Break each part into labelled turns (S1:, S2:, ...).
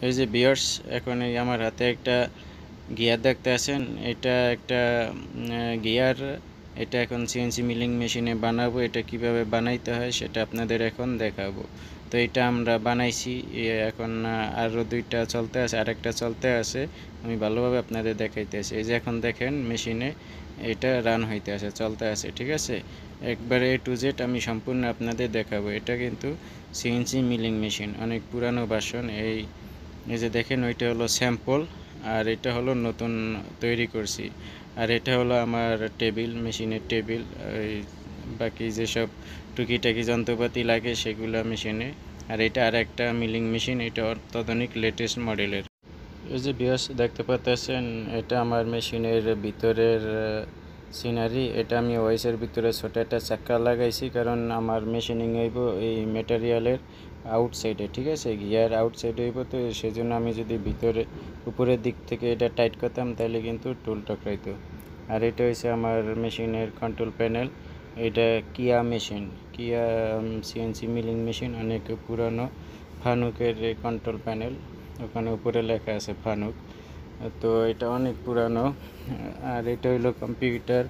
S1: এই যে ভিউয়ার্স, এখন এই আমার হাতে একটা গিয়ার দেখতে আছেন। এটা একটা গিয়ার। এটা এখন সিএনসি মিলিং মেশিনে বানাবো। এটা কিভাবে বানাইতে হয় সেটা আপনাদের এখন দেখাবো। তো এটা আমরা বানাইছি, এখন আরও দুইটা চলতে আছে, আরেকটা চলতে আছে। আমি ভালোভাবে আপনাদের দেখাইতেছি। এই যে এখন দেখেন মেশিনে এটা রান হইতে আছে, চলতে আছে, ঠিক আছে। একবারে A to Z আমি সম্পূর্ণ আপনাদের দেখাবো। এটা কিন্তু সিএনসি মিলিং মেশিন, অনেক পুরানো ভার্সন। এই যে দেখেন, ওইটা হলো স্যাম্পল, আর এটা হলো নতুন তৈরি করছি। আর এটা হলো আমার টেবিল, মেশিনের টেবিল। এই বাকি যেসব টুকিটাকি যন্ত্রপাতি লাগে সেগুলো মেশিনে। আর এটা আর একটা মিলিং মেশিন, এটা অত্যাধুনিক লেটেস্ট মডেলের। এই যে ভিউয়ার্স দেখতে পাচ্ছেন, এটা আমার মেশিনের ভিতরের সিনারি। এটা আমি ওয়াইসের ভিতরে ছোট একটা চাক্কা লাগাইছি, কারণ আমার মেশিনিং হইব এই ম্যাটেরিয়ালের আউটসাইডে, ঠিক আছে। গিয়ার আউটসাইডে হইব, তো সেজন্য আমি যদি ভিতরে উপরের দিক থেকে এটা টাইট করতাম তাহলে কিন্তু টুল টকরাইতো। আর এটা হচ্ছে আমার মেশিনের কন্ট্রোল প্যানেল। এটা কিয়া মেশিন, কিয়া সিএনসি মিলিং মেশিন, অনেক পুরানো ফানুকের কন্ট্রোল প্যানেল। ওখানে উপরে লেখা আছে ফানুক। তো এটা অনেক পুরানো। আর এটা হইলো কম্পিউটার।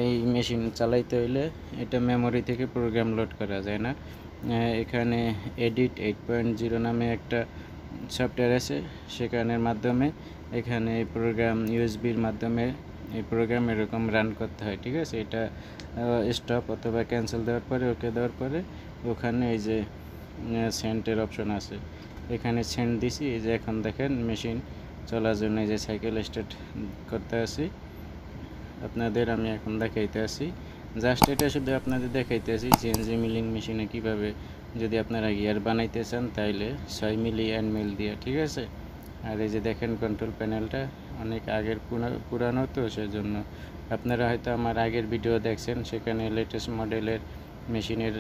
S1: এই মেশিন চালাইতে হইলে এটা মেমোরি থেকে প্রোগ্রাম লোড করা যায় না। এখানে এডিট 8.0 নামে একটা সফটওয়্যার আছে, সেখানের মাধ্যমে এখানে এই প্রোগ্রাম ইউএসবির মাধ্যমে এই প্রোগ্রাম এরকম রান করতে হয়, ঠিক আছে। এটা স্টপ অথবা ক্যান্সেল দেওয়ার পরে, ওকে দেওয়ার পরে ওখানে এই যে সেন্টের অপশন আছে, এখানে সেন্ট দিছি। এই যে এখন দেখেন মেশিন চলার জন্য এই যে সাইকেল স্টার্ট করতে আসি। আপনাদের আমি এখন দেখাইতে আসি, জাস্ট এটা শুধু আপনাদের দেখাইতে আসি সিএনসি মিলিং মেশিনে কীভাবে যদি আপনারা গিয়ার বানাইতে চান তাইলে 6 মিলি এন্ড মিল দিয়ে, ঠিক আছে। আর এই যে দেখেন কন্ট্রোল প্যানেলটা অনেক আগের পুরানো, তো সেজন্য আপনারা হয়তো আমার আগের ভিডিও দেখছেন, সেখানে লেটেস্ট মডেলের মেশিনের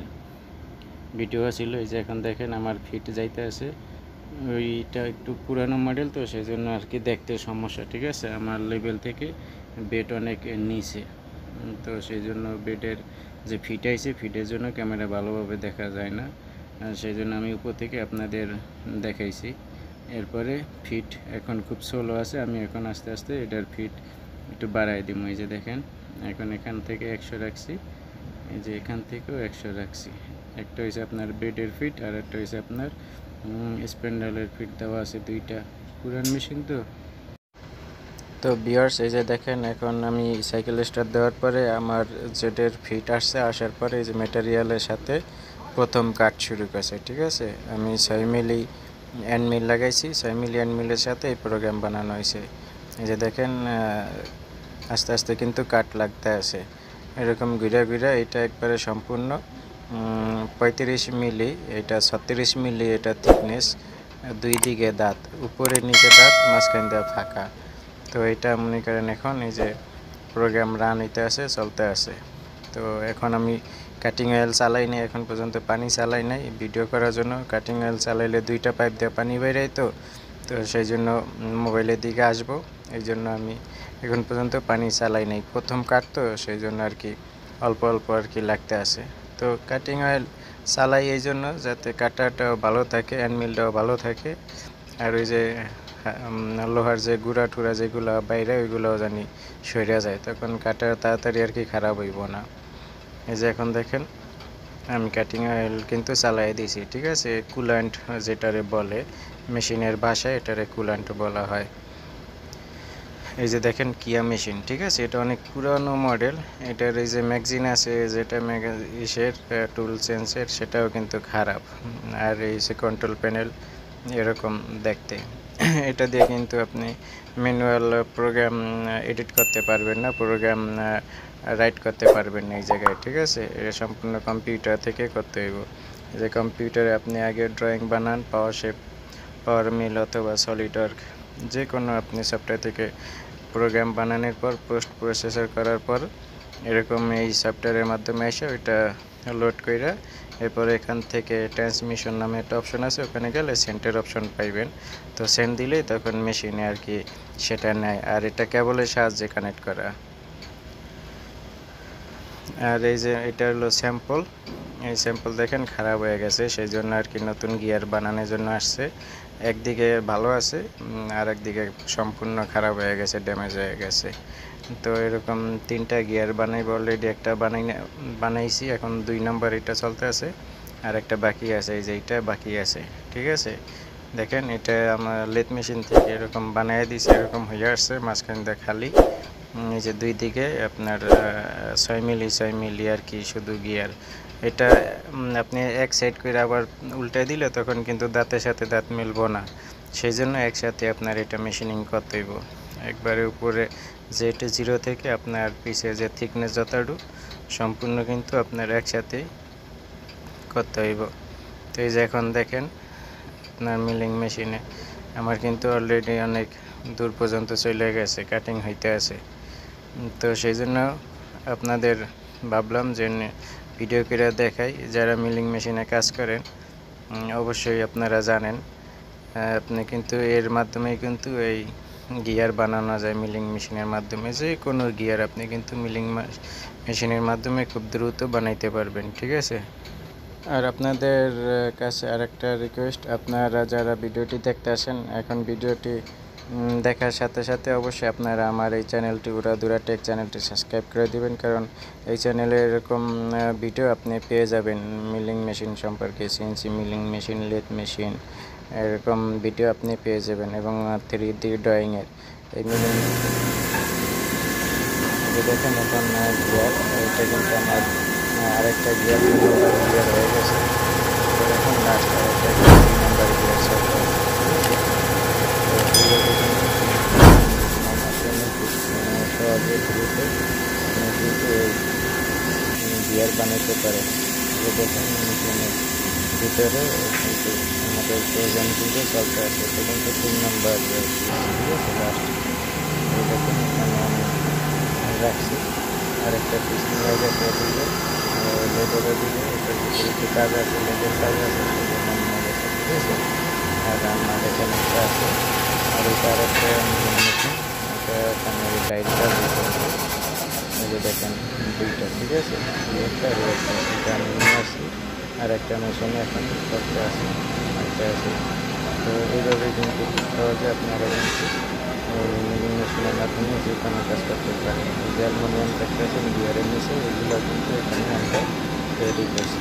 S1: ভিডিও ছিল। এই যে এখন দেখেন আমার ফিট যাইতে আছে, ওইটা একটু পুরানো মডেল, তো সেই জন্য আর কি দেখতে সমস্যা, ঠিক আছে। আমার লেভেল থেকে বেড অনেক নিচে, তো সেই জন্য বেডের যে ফিট আইছে, ফিটের জন্য ক্যামেরা ভালোভাবে দেখা যায় না, সেই জন্য আমি উপর থেকে আপনাদের দেখাইছি। এরপরে ফিট এখন খুব স্লো আছে, আমি এখন আস্তে আস্তে এটার ফিট একটু বাড়াই দিব। এই যে দেখেন এখন এখান থেকে 100 রাখছি, এই যে এখান থেকেও 100 রাখছি। একটা হয়েছে আপনার বেডের ফিট, আর একটা হয়েছে আপনার স্প্যান্ডেলের ফিট দেওয়া আছে, দুইটা পুরান মেশিন। তো ভিউয়ার্স, এই যে দেখেন এখন আমি সাইকেল স্টার্ট দেওয়ার পরে আমার জেডের ফিট আসছে, আসার পরে এই যে ম্যাটেরিয়ালের সাথে প্রথম কাট শুরু করছে, ঠিক আছে। আমি 6 মিলি এন্ড মিল লাগাইছি, 6 মিলি এন্ড মিলের সাথে এই প্রোগ্রাম বানানো হয়েছে। এই যে দেখেন আস্তে আস্তে কিন্তু কাট লাগতে আছে, এরকম ঘুরা ঘুরা এটা একবারে সম্পূর্ণ 35 মিলি, এটা 36 মিলি, এটা থিকনেস, দুই দিকে দাঁত, উপরে নিচে দাঁত, মাঝখান দিয়ে ফাঁকা। তো এটা মনে করেন এখন এই যে প্রোগ্রাম রান হইতে আছে, চলতে আছে। তো এখন আমি কাটিং অয়েল চালাই নাই, এখন পর্যন্ত পানি চালাই নাই ভিডিও করার জন্য। কাটিং অয়েল চালাইলে দুইটা পাইপ দিয়ে পানি বেরাই, তো সেই জন্য মোবাইলের দিকে আসবো, এই জন্য আমি এখন পর্যন্ত পানি চালাই নাই। প্রথম কাট, তো সেই জন্য আর কি অল্প অল্প আর কি লাগতে আছে। তো কাটিং অয়েল চালাই এই জন্য যাতে কাটাটাও ভালো থাকে, হ্যান্ডমিলটাও ভালো থাকে, আর ওই যে লোহার যে গুঁড়া টুরা যেগুলো বাইরে, ওইগুলোও জানি সরে যায়, তখন কাটা তাড়াতাড়ি আর কি খারাপ হইব না। এই যে এখন দেখেন আমি কাটিং অয়েল কিন্তু চালাই দিয়েছি, ঠিক আছে। কুলান্ট যেটারে বলে মেশিনের ভাষায়, এটারে কুলান্ট বলা হয়। এই যে দেখেন কিয়া মেশিন, ঠিক আছে। এটা অনেক পুরানো মডেল। এটার এই যে ম্যাগজিন আছে, যেটা ইসের টুল চেঞ্জের, সেটাও কিন্তু খারাপ। আর এই যে কন্ট্রোল প্যানেল এরকম দেখতে। এটা দিয়ে কিন্তু আপনি ম্যানুয়াল প্রোগ্রাম এডিট করতে পারবেন না, প্রোগ্রাম রাইট করতে পারবেন না এই জায়গায়, ঠিক আছে। এটা সম্পূর্ণ কম্পিউটার থেকে করতে হইব। যে কম্পিউটারে আপনি আগে ড্রয়িং বানান, পাওয়ার শেপ, পাওয়ার মিল অথবা সলিড ওয়ার্ক, যে কোনো আপনি সফটওয়্যার থেকে প্রোগ্রাম বানানোর পর পোস্ট প্রসেসর করার পর এরকম এই সফটওয়্যারের মাধ্যমে এসে ওইটা লোড কইরা, এরপরে এখান থেকে ট্রান্সমিশন নামে একটা অপশন আছে, ওখানে গেলে সেন্টের অপশন পাইবেন। তো সেন্ট দিলেই তখন মেশিনে আর কি সেটা নেয়। আর এটা কেবলের সাহায্যে কানেক্ট করা। আর এই যে এটা হলো স্যাম্পল, এই স্যাম্পল দেখেন খারাপ হয়ে গেছে, সেই জন্য আর কি নতুন গিয়ার বানানোর জন্য আসছে। একদিকে ভালো আছে, আর একদিকে সম্পূর্ণ খারাপ হয়ে গেছে, ড্যামেজ হয়ে গেছে। তো এরকম 3টা গিয়ার বানাইব, অলরেডি একটা বানাইছি, এখন 2 নম্বর এটা চলতে আছে, আর একটা বাকি আছে, এই যে এইটা বাকি আছে। ঠিক আছে, দেখেন এটা আমার লেথ মেশিন থেকে এরকম বানিয়ে দিয়েছে, এরকম হয়ে আসছে, মাঝখান দিয়ে খালি। এই যে 2 দিকে আপনার 6 মিলি আর কি শুধু গিয়ার। এটা আপনি এক সাইড করে আবার উল্টে দিলে তখন কিন্তু দাঁতের সাথে দাঁত মিলবো না, সেই জন্য একসাথে আপনার এটা মেশিনিং করতে হইব। একবারে উপরে যে এটা 0 থেকে আপনার পিছে যে থিকনেস যতটুকু সম্পূর্ণ কিন্তু আপনার একসাথে করতে হইব। তো এই যে এখন দেখেন আপনার মিলিং মেশিনে আমার কিন্তু অলরেডি অনেক দূর পর্যন্ত চলে গেছে, কাটিং হইতে আছে। তো সেই জন্য আপনাদের ভাবলাম যে ভিডিও করে দেখাই। যারা মিলিং মেশিনে কাজ করেন অবশ্যই আপনারা জানেন, আপনি কিন্তু এর মাধ্যমে কিন্তু এই গিয়ার বানানো যায় মিলিং মেশিনের মাধ্যমে। যে কোনো গিয়ার আপনি কিন্তু মিলিং মেশিনের মাধ্যমে খুব দ্রুত বানাইতে পারবেন। ঠিক আছে, আর আপনাদের কাছে আরেকটা রিকোয়েস্ট, আপনারা যারা ভিডিওটি দেখতে আসেন, এখন ভিডিওটি দেখার সাথে সাথে অবশ্যই আপনারা আমার এই চ্যানেলটি উরা ধুরা টেক চ্যানেলটি সাবস্ক্রাইব করে দিবেন, কারণ এই চ্যানেলে এরকম ভিডিও আপনি পেয়ে যাবেন মিলিং মেশিন সম্পর্কে, সিএনসি মিলিং মেশিন, লেথ মেশিন, এরকম ভিডিও আপনি পেয়ে যাবেন। এবং 3D ড্রয়িংয়ের এই মিলিং দেখেন এখন গিয়ার, এটা কিন্তু আমার আরেকটা গিয়ার গিয়ার হয়ে গেছে। তো এখন লাস্ট আরেকটা 3 নাম্বার গিয়ার চলতে আছে। সহজে দ্রুত এই গিয়ার বানাতে পারে। দেখেন মেশিনের ভিতরে কিন্তু আমাদের প্রয়োজন কিন্তু চলতে আছে, এটা কিন্তু 3 নাম্বার গিয়ার। ঠিক আছে, লাস্ট দেখেন এখানে আমি রাখছি, আরেকটা পিস নিয়ে গেছে ওদিকে লেদারের দিকে, এটার ভিতরে একটু কাজ আছে, লেদের কাজ আছে, সেজন্য নিয়ে গেছে। ঠিক আছে, আর আমার এখানে একটা আছে, আর এটা আরেকটা মেশিন, এটা এখানে টাইলটা দিতে হবে। এই যে দেখেন 2টা। ঠিক আছে, একটা আর একটা, এটা আমি নিয়ে আসছি, আর একটা মেশিনে এখন করতে আছে, একটা আছে। তো এইভাবে কিন্তু খুব সহজে আপনারা কিন্তু মিলিং মেশিনের মাধ্যমে যে কোনো কাজ করতে পারেন। এই যে অ্যালুমিনিয়াম দেখতেছেন গিয়ারের নিচে, এগুলো কিন্তু এখানে আমরা তৈরি করছি।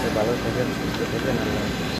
S1: তো ভালো থাকেন, সুস্থ থাকেন, আল্লাহ হাফেজ।